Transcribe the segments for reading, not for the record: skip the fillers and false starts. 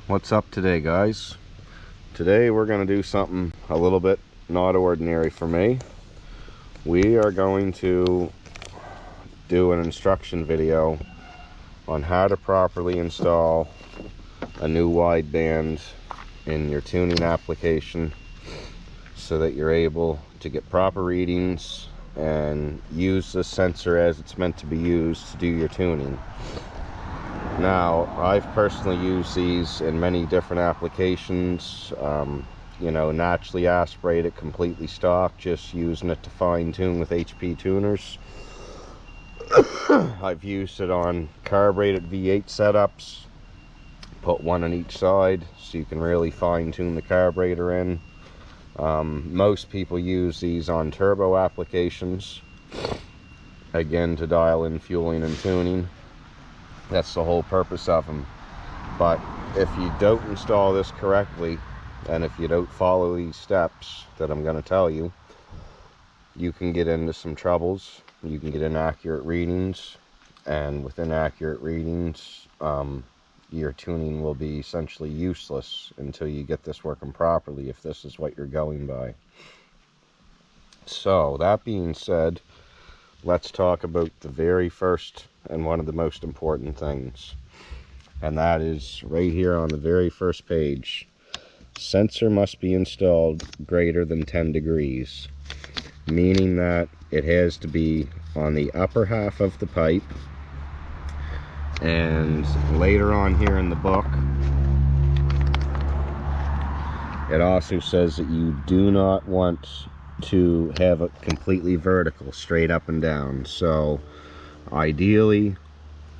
What's up today, guys? Today we're going to do something a little bit not ordinary for me. We are going to do an instruction video on how to properly install a new wideband in your tuning application so that you're able to get proper readings and use the sensor as it's meant to be used to do your tuning. Now, I've personally used these in many different applications, naturally aspirated, completely stock, just using it to fine tune with HP tuners. I've used it on carbureted V8 setups, put one on each side so you can really fine tune the carburetor in. Most people use these on turbo applications, again to dial in fueling and tuning. That's the whole purpose of them. But if you don't install this correctly, and if you don't follow these steps that I'm going to tell you, you can get into some troubles. You can get inaccurate readings, and with inaccurate readings, your tuning will be essentially useless until you get this working properly, if this is what you're going by. So that being said, let's talk about the very first and one of the most important things, and that is right here on the very first page. Sensor must be installed greater than 10 degrees, meaning that it has to be on the upper half of the pipe. And later on here in the book, it also says that you do not want to have it completely vertical, straight up and down. So ideally,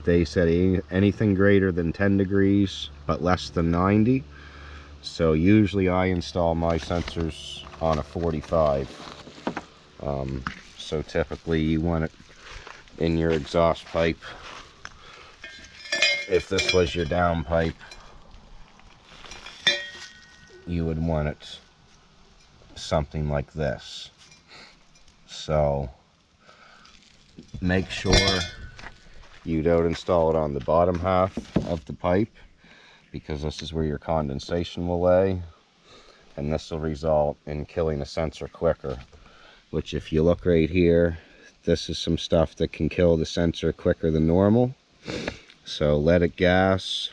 they said anything greater than 10 degrees but less than 90. So usually I install my sensors on a 45. So typically you want it in your exhaust pipe. If this was your down pipe, you would want it something like this. So make sure you don't install it on the bottom half of the pipe, because this is where your condensation will lay, and this will result in killing the sensor quicker. Which, if you look right here, this is some stuff that can kill the sensor quicker than normal. So leaded gas,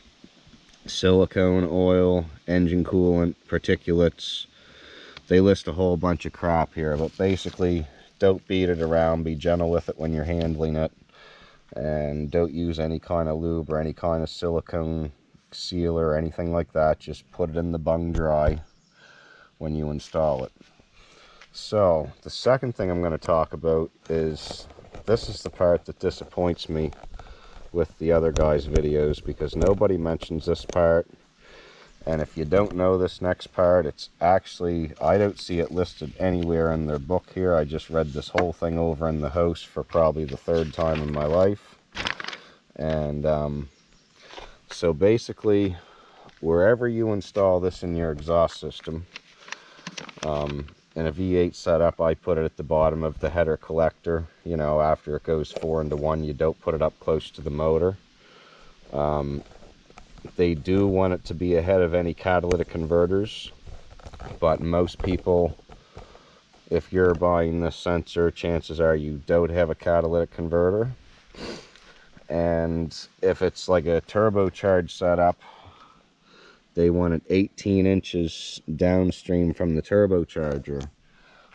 silicone oil, engine coolant, particulates. They list a whole bunch of crap here, but basically don't beat it around. Be gentle with it when you're handling it, and don't use any kind of lube or any kind of silicone sealer or anything like that. Just put it in the bung dry when you install it. So the second thing I'm going to talk about is, this is the part that disappoints me with the other guys' videos, because nobody mentions this part. And if you don't know this next part, it's actually, I don't see it listed anywhere in their book here. I just read this whole thing over in the house for probably the third time in my life. And so basically, wherever you install this in your exhaust system, in a V8 setup, I put it at the bottom of the header collector. You know, after it goes 4-into-1, you don't put it up close to the motor. They do want it to be ahead of any catalytic converters, but most people, if you're buying this sensor, chances are you don't have a catalytic converter. And if it's like a turbocharged setup, they want it 18 inches downstream from the turbocharger.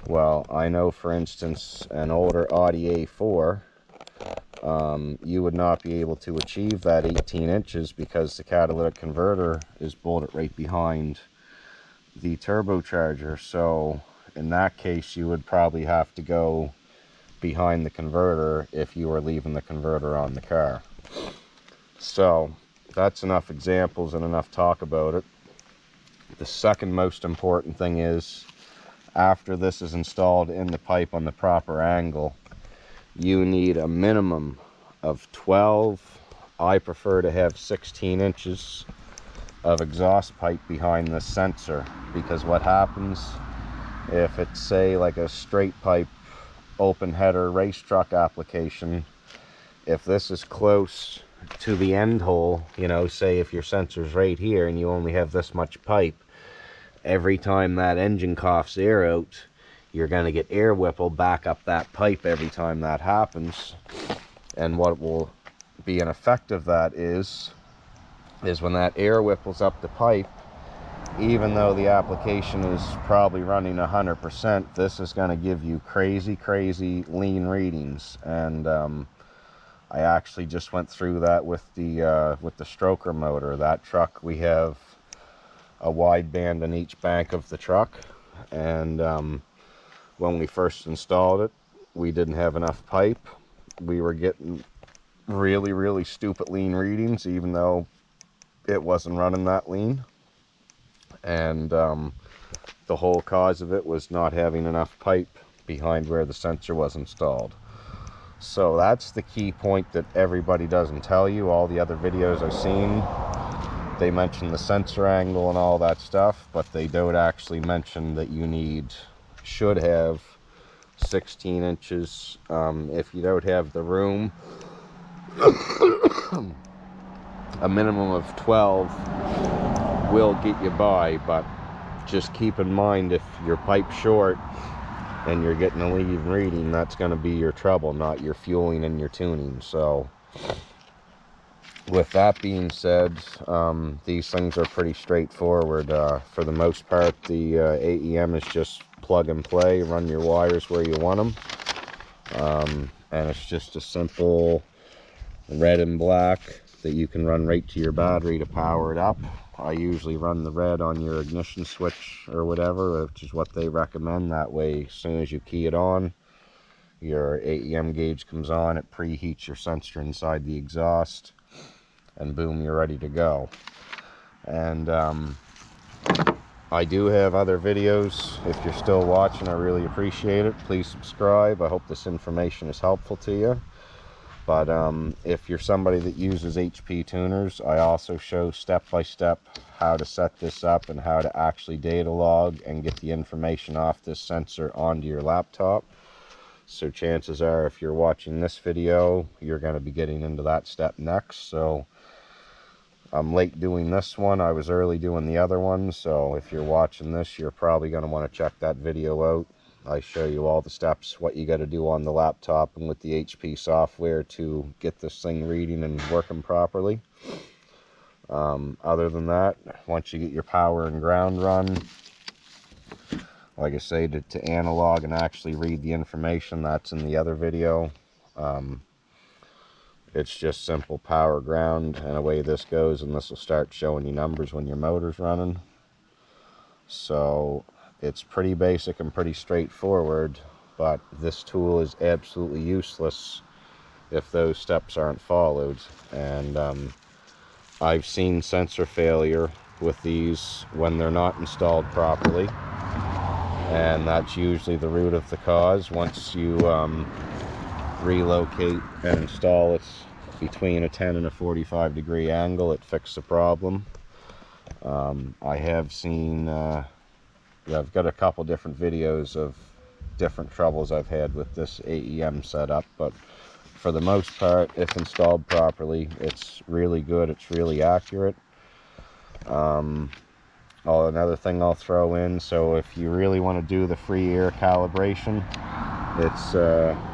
Well, I know, for instance, an older Audi A4, you would not be able to achieve that 18 inches because the catalytic converter is bolted right behind the turbocharger. So in that case, you would probably have to go behind the converter if you were leaving the converter on the car. So that's enough examples and enough talk about it. The second most important thing is, after this is installed in the pipe on the proper angle, you need a minimum of 12, I prefer to have 16 inches of exhaust pipe behind the sensor, because what happens if it's, say, like a straight pipe open header race truck application, if this is close to the end hole, you know, say if your sensor's right here and you only have this much pipe, every time that engine coughs air out, you're going to get air whipple back up that pipe every time that happens. And what will be an effect of that is when that air whipples up the pipe, even though the application is probably running 100%, this is going to give you crazy lean readings. And I actually just went through that with the stroker motor. That truck, we have a wideband in each bank of the truck, and when we first installed it, we didn't have enough pipe. We were getting really stupid lean readings, even though it wasn't running that lean. And the whole cause of it was not having enough pipe behind where the sensor was installed. So that's the key point that everybody doesn't tell you. All the other videos I've seen, they mention the sensor angle and all that stuff, but they don't actually mention that you should have 16 inches. If you don't have the room, a minimum of 12 will get you by, but just keep in mind, if your pipe's short and you're getting a lean reading, that's going to be your trouble, not your fueling and your tuning. So with that being said, these things are pretty straightforward. For the most part, the AEM is just plug and play, run your wires where you want them, and it's just a simple red and black that you can run right to your battery to power it up. I usually run the red on your ignition switch or whatever, which is what they recommend. That way, as soon as you key it on, your AEM gauge comes on, it preheats your sensor inside the exhaust, and boom, you're ready to go. And I do have other videos. If you're still watching, I really appreciate it. Please subscribe. I hope this information is helpful to you. But if you're somebody that uses HP tuners, I also show step-by-step how to set this up and how to actually data log and get the information off this sensor onto your laptop. So chances are, if you're watching this video, you're going to be getting into that step next. So I'm late doing this one. I was early doing the other one. So if you're watching this, you're probably going to want to check that video out. I show you all the steps, what you got to do on the laptop and with the HP software to get this thing reading and working properly. Other than that, once you get your power and ground run, like I say, to analog and actually read the information, that's in the other video. It's just simple power, ground, and away this goes, and this will start showing you numbers when your motor's running. So it's pretty basic and pretty straightforward, but this tool is absolutely useless if those steps aren't followed. And I've seen sensor failure with these when they're not installed properly, and that's usually the root of the cause. Once you relocate and install it between a 10 and a 45 degree angle, it fixes the problem. I have seen I've got a couple different videos of different troubles I've had with this AEM setup, but for the most part, if installed properly, it's really good. It's really accurate. Another thing I'll throw in, so if you really want to do the free air calibration, it's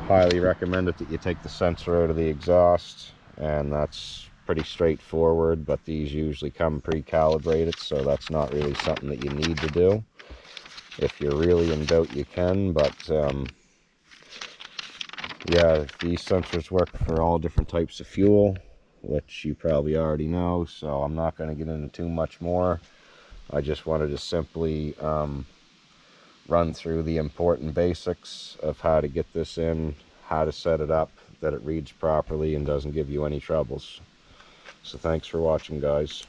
highly recommended that you take the sensor out of the exhaust, and that's pretty straightforward, but these usually come pre-calibrated, so that's not really something that you need to do. If you're really in doubt, you can, but yeah, these sensors work for all different types of fuel, which you probably already know, so I'm not going to get into too much more. I just wanted to simply run through the important basics of how to get this in, how to set it up, that it reads properly and doesn't give you any troubles. So thanks for watching, guys.